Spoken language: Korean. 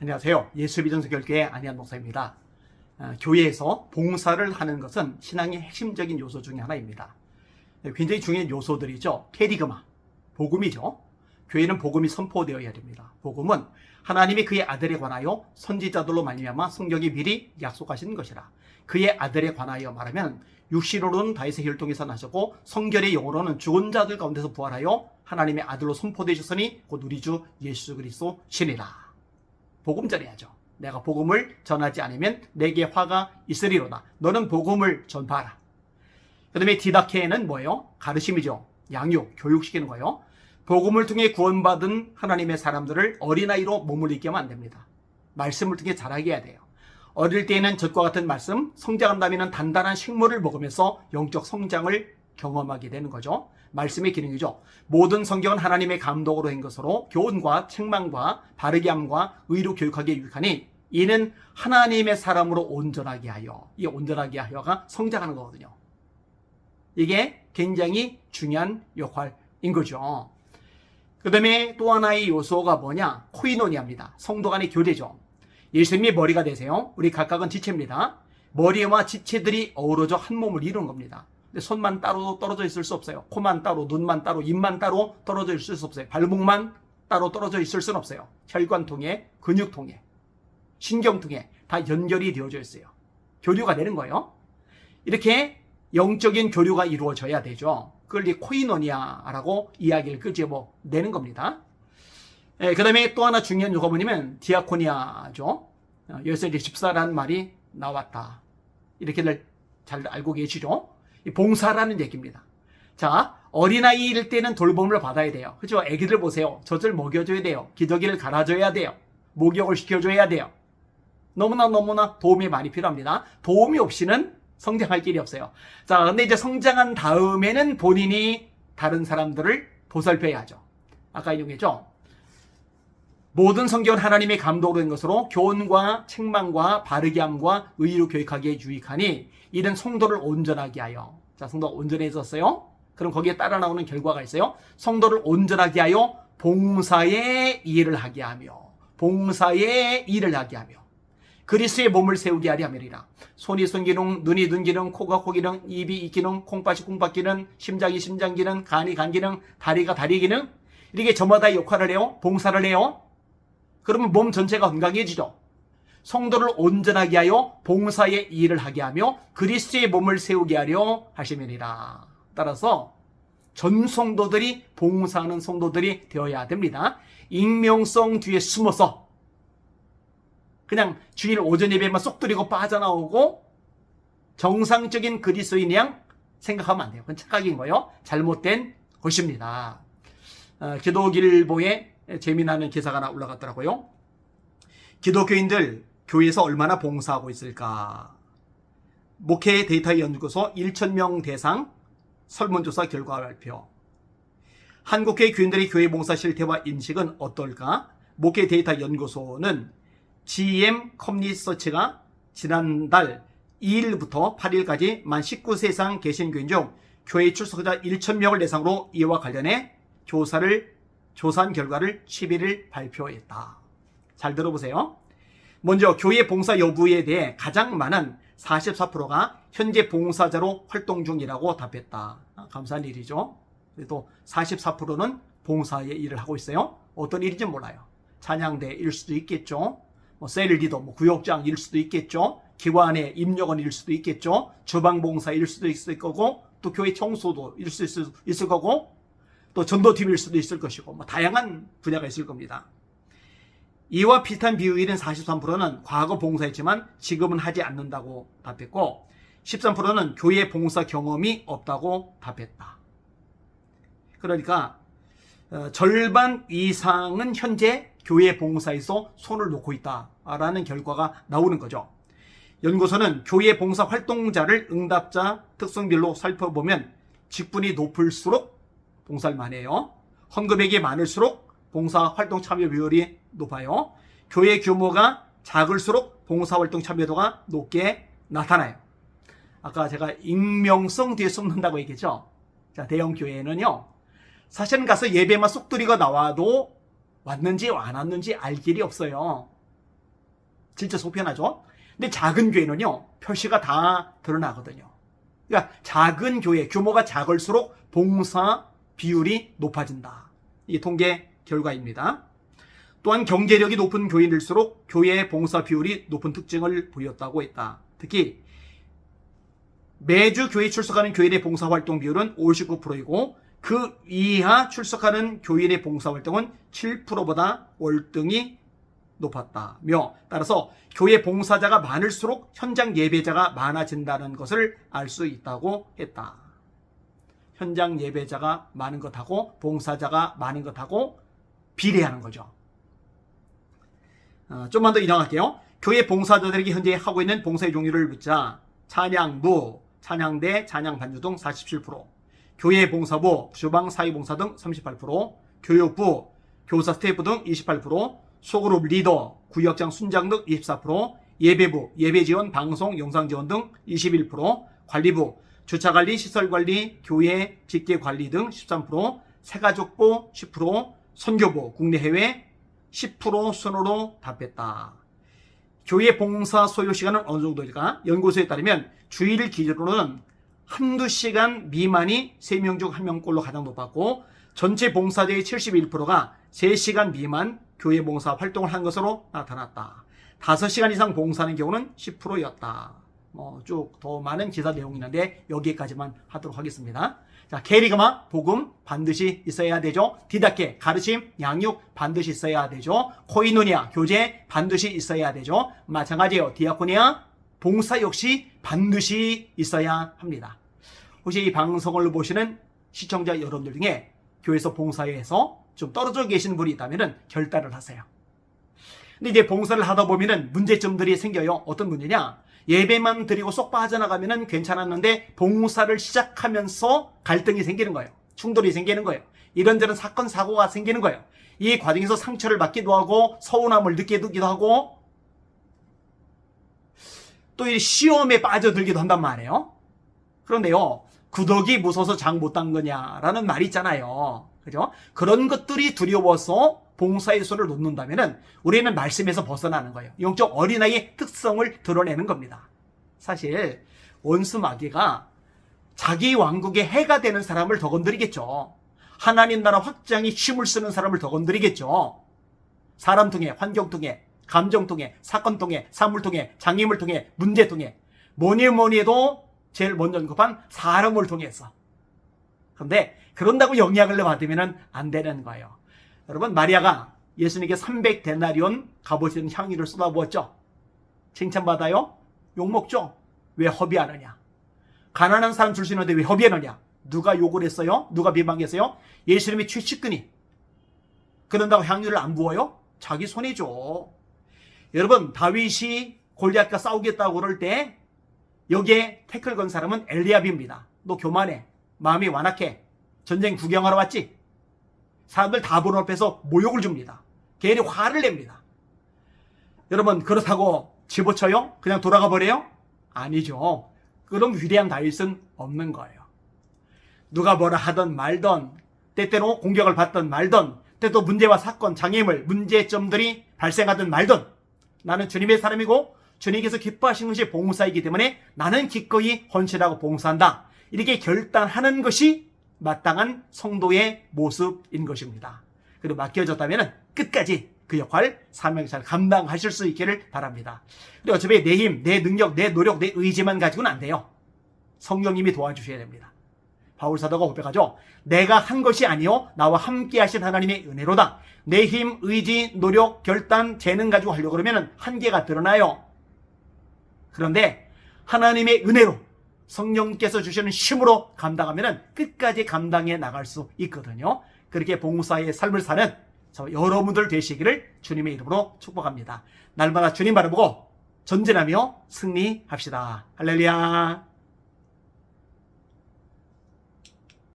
안녕하세요. 예수비전서결교회 안희한 목사입니다. 교회에서 봉사를 하는 것은 신앙의 핵심적인 요소 중에 하나입니다. 굉장히 중요한 요소들이죠. 케리그마, 복음이죠. 교회는 복음이 선포되어야 됩니다. 복음은 하나님이 그의 아들에 관하여 선지자들로 말미암아 성경이 미리 약속하신 것이라. 그의 아들에 관하여 말하면 육신으로는 다윗의 혈통에서 나셨고 성결의 영으로는 죽은 자들 가운데서 부활하여 하나님의 아들로 선포되셨으니 곧 우리 주 예수 그리스도 신이라. 복음 전해야죠. 내가 복음을 전하지 않으면 내게 화가 있으리로다. 너는 복음을 전파하라. 그 다음에 디다케는 뭐예요? 가르침이죠. 양육, 교육시키는 거예요. 복음을 통해 구원받은 하나님의 사람들을 어린아이로 머물리게 하면 안 됩니다. 말씀을 통해 자라게 해야 돼요. 어릴 때에는 젖과 같은 말씀, 성장한 다음에는 단단한 식물을 먹으면서 영적 성장을 경험하게 되는 거죠. 말씀의 기능이죠. 모든 성경은 하나님의 감독으로 한 것으로 교훈과 책망과 바르게 함과 의로 교육하기에 유익하니 이는 하나님의 사람으로 온전하게 하여, 이 온전하게 하여가 성장하는 거거든요. 이게 굉장히 중요한 역할인 거죠. 그 다음에 또 하나의 요소가 뭐냐? 코이노니아입니다. 성도 간의 교제죠. 예수님이 머리가 되세요. 우리 각각은 지체입니다. 머리와 지체들이 어우러져 한 몸을 이루는 겁니다. 근데 손만 따로 떨어져 있을 수 없어요. 코만 따로, 눈만 따로, 입만 따로 떨어져 있을 수 없어요. 발목만 따로 떨어져 있을 수는 없어요. 혈관통에, 근육통에, 신경통에 다 연결이 되어져 있어요. 교류가 되는 거예요. 이렇게 영적인 교류가 이루어져야 되죠. 그걸 이 코이노니아라고 이야기를 끄집어내는 겁니다. 그 다음에 또 하나 중요한 요소가 뭐냐면 디아코니아죠. 여기서 이제 집사라는 말이 나왔다. 이렇게들 잘 알고 계시죠? 봉사라는 얘기입니다. 자, 어린아이일 때는 돌봄을 받아야 돼요. 그죠? 애기들 보세요. 젖을 먹여줘야 돼요. 기저귀를 갈아줘야 돼요. 목욕을 시켜줘야 돼요. 너무나 도움이 많이 필요합니다. 도움이 없이는 성장할 길이 없어요. 자, 근데 이제 성장한 다음에는 본인이 다른 사람들을 보살펴야 하죠. 아까 이용했죠? 모든 성경은 하나님의 감독으로 된 것으로 교훈과 책망과 바르게 함과 의로 교육하기에 유익하니 이는 성도를 온전하게 하여. 자, 성도가 온전해졌어요. 그럼 거기에 따라 나오는 결과가 있어요. 성도를 온전하게 하여 봉사의 일을 하게 하며, 봉사의 일을 하게 하며 그리스도의 몸을 세우게 하려 함이리라. 손이 손 기능, 눈이 눈 기능, 코가 코 기능, 입이 입 기능, 콩팥이 콩팥 기능, 심장이 심장 기능, 간이 간 기능, 다리가 다리 기능, 이렇게 저마다 역할을 해요. 봉사를 해요. 그러면 몸 전체가 건강해지죠. 성도를 온전하게 하여 봉사의 일을 하게 하며 그리스도의 몸을 세우게 하려 하심이니라. 따라서 전 성도들이 봉사하는 성도들이 되어야 됩니다. 익명성 뒤에 숨어서 그냥 주일 오전 예배만 쏙 들이고 빠져나오고 정상적인 그리스도인이 양 생각하면 안 돼요. 그건 착각인 거예요. 잘못된 것입니다. 기독일보에 재미나는 기사가 하나 올라갔더라고요. 기독교인들 교회에서 얼마나 봉사하고 있을까? 목회 데이터 연구소 1,000명 대상 설문조사 결과 발표. 한국교회 교인들의 교회 봉사 실태와 인식은 어떨까? 목회 데이터 연구소는 GM 커뮤니서치가 지난달 2일부터 8일까지 만 19세 이상 계신 교인 중 교회 출석자 1,000명을 대상으로 이와 관련해 조사한 결과를 11일 발표했다. 잘 들어보세요. 먼저 교회 봉사 여부에 대해 가장 많은 44%가 현재 봉사자로 활동 중이라고 답했다. 감사한 일이죠. 그래도 44%는 봉사의 일을 하고 있어요. 어떤 일인지 몰라요. 찬양대일 수도 있겠죠. 셀리더, 구역장일 수도 있겠죠. 기관의 임력원일 수도 있겠죠. 주방봉사일 수도 있을 거고, 또 교회 청소도 일 수 있을 거고, 또 전도팀일 수도 있을 것이고, 다양한 분야가 있을 겁니다. 이와 비슷한 비율인 43%는 과거 봉사했지만 지금은 하지 않는다고 답했고 13%는 교회 봉사 경험이 없다고 답했다. 그러니까 절반 이상은 현재 교회 봉사에서 손을 놓고 있다라는 결과가 나오는 거죠. 연구소는 교회 봉사 활동자를 응답자 특성별로 살펴보면 직분이 높을수록 봉사를 많이 해요. 헌금액이 많을수록 봉사 활동 참여 비율이 높아요. 교회 규모가 작을수록 봉사활동 참여도가 높게 나타나요. 아까 제가 익명성 뒤에 숨는다고 얘기했죠. 자, 대형 교회는요, 사실은 가서 예배만 쏙 들이고 나와도 왔는지 안 왔는지 알 길이 없어요. 진짜 속편하죠. 근데 작은 교회는요, 표시가 다 드러나거든요. 그러니까 작은 교회, 규모가 작을수록 봉사 비율이 높아진다. 이 통계 결과입니다. 또한 경제력이 높은 교인일수록 교회의 봉사 비율이 높은 특징을 보였다고 했다. 특히 매주 교회 출석하는 교인의 봉사활동 비율은 59%이고 그 이하 출석하는 교인의 봉사활동은 7%보다 월등히 높았다며, 따라서 교회 봉사자가 많을수록 현장 예배자가 많아진다는 것을 알 수 있다고 했다. 현장 예배자가 많은 것하고 봉사자가 많은 것하고 비례하는 거죠. 좀만 더 이동할게요. 교회 봉사자들에게 현재 하고 있는 봉사의 종류를 묻자 찬양부, 찬양대, 찬양반주 등 47%, 교회 봉사부, 주방 사회봉사 등 38%, 교육부, 교사 스태프 등 28%, 소그룹 리더, 구역장 순장 등 24%, 예배부, 예배지원, 방송, 영상지원 등 21%, 관리부, 주차관리, 시설관리, 교회, 직계관리 등 13%, 새가족부 10%, 선교부, 국내해외 10% 순으로 답했다. 교회 봉사 소요 시간은 어느 정도일까? 연구소에 따르면 주일 기준으로는 한두 시간 미만이 3명 중 1명꼴로 가장 높았고 전체 봉사자의 71%가 3시간 미만 교회 봉사 활동을 한 것으로 나타났다. 5시간 이상 봉사하는 경우는 10%였다. 쭉 더 많은 기사 내용이 있는데 여기까지만 하도록 하겠습니다. 자, 캐리그마, 복음 반드시 있어야 되죠. 디다케, 가르침, 양육 반드시 있어야 되죠. 코이노니아, 교제 반드시 있어야 되죠. 마찬가지예요. 디아코니아, 봉사 역시 반드시 있어야 합니다. 혹시 이 방송을 보시는 시청자 여러분들 중에 교회에서 봉사에서 좀 떨어져 계시는 분이 있다면 결단을 하세요. 근데 이제 봉사를 하다 보면은 문제점들이 생겨요. 어떤 문제냐? 예배만 드리고 쏙 빠져나가면은 괜찮았는데 봉사를 시작하면서 갈등이 생기는 거예요. 충돌이 생기는 거예요. 이런저런 사건 사고가 생기는 거예요. 이 과정에서 상처를 받기도 하고 서운함을 느끼기도 하고 또 이 시험에 빠져들기도 한단 말이에요. 그런데요, 구더기 무서워서 장 못 단 거냐라는 말이 있잖아요. 그죠? 그런 것들이 두려워서 봉사의 손을 놓는다면은 우리는 말씀에서 벗어나는 거예요. 영적 어린아이의 특성을 드러내는 겁니다. 사실 원수 마귀가 자기 왕국의 해가 되는 사람을 더 건드리겠죠. 하나님 나라 확장에 힘을 쓰는 사람을 더 건드리겠죠. 사람 통해, 환경 통해, 감정 통해, 사건 통해, 사물 통해, 장애물 통해, 문제 통해, 뭐니 해도 제일 먼저 언급한 사람을 통해서. 그런데 그런다고 영향을 받으면 안 되는 거예요. 여러분, 마리아가 예수님께 300데나리온 값어치는 향유를 쏟아부었죠. 칭찬받아요? 욕먹죠? 왜 허비하느냐? 가난한 사람 줄 수 있는데 왜 허비하느냐? 누가 욕을 했어요? 누가 비방했어요? 예수님의 최측근이. 그런다고 향유를 안 부어요? 자기 손이죠. 여러분, 다윗이 골리앗과 싸우겠다고 그럴 때 여기에 태클 건 사람은 엘리압입니다. 너 교만해. 마음이 완악해. 전쟁 구경하러 왔지? 사람들 다 보는 앞에서 모욕을 줍니다. 괜히 화를 냅니다. 여러분, 그렇다고 집어쳐요? 그냥 돌아가 버려요? 아니죠. 그런 위대한 다윗은 없는 거예요. 누가 뭐라 하든 말든, 때때로 공격을 받든 말든, 때또 문제와 사건, 장애물, 문제점들이 발생하든 말든, 나는 주님의 사람이고 주님께서 기뻐하시는 것이 봉사이기 때문에 나는 기꺼이 헌신하고 봉사한다. 이렇게 결단하는 것이 마땅한 성도의 모습인 것입니다. 그리고 맡겨졌다면 끝까지 그 역할, 사명 잘 감당하실 수 있기를 바랍니다. 그리고 어차피 내 힘, 내 능력, 내 노력, 내 의지만 가지고는 안 돼요. 성령님이 도와주셔야 됩니다. 바울 사도가 고백하죠. 내가 한 것이 아니요 나와 함께 하신 하나님의 은혜로다. 내 힘, 의지, 노력, 결단, 재능 가지고 하려고 그러면 한계가 드러나요. 그런데 하나님의 은혜로 성령께서 주시는 힘으로 감당하면 끝까지 감당해 나갈 수 있거든요. 그렇게 봉사의 삶을 사는 여러분들 되시기를 주님의 이름으로 축복합니다. 날마다 주님 바라보고 전진하며 승리합시다. 할렐루야.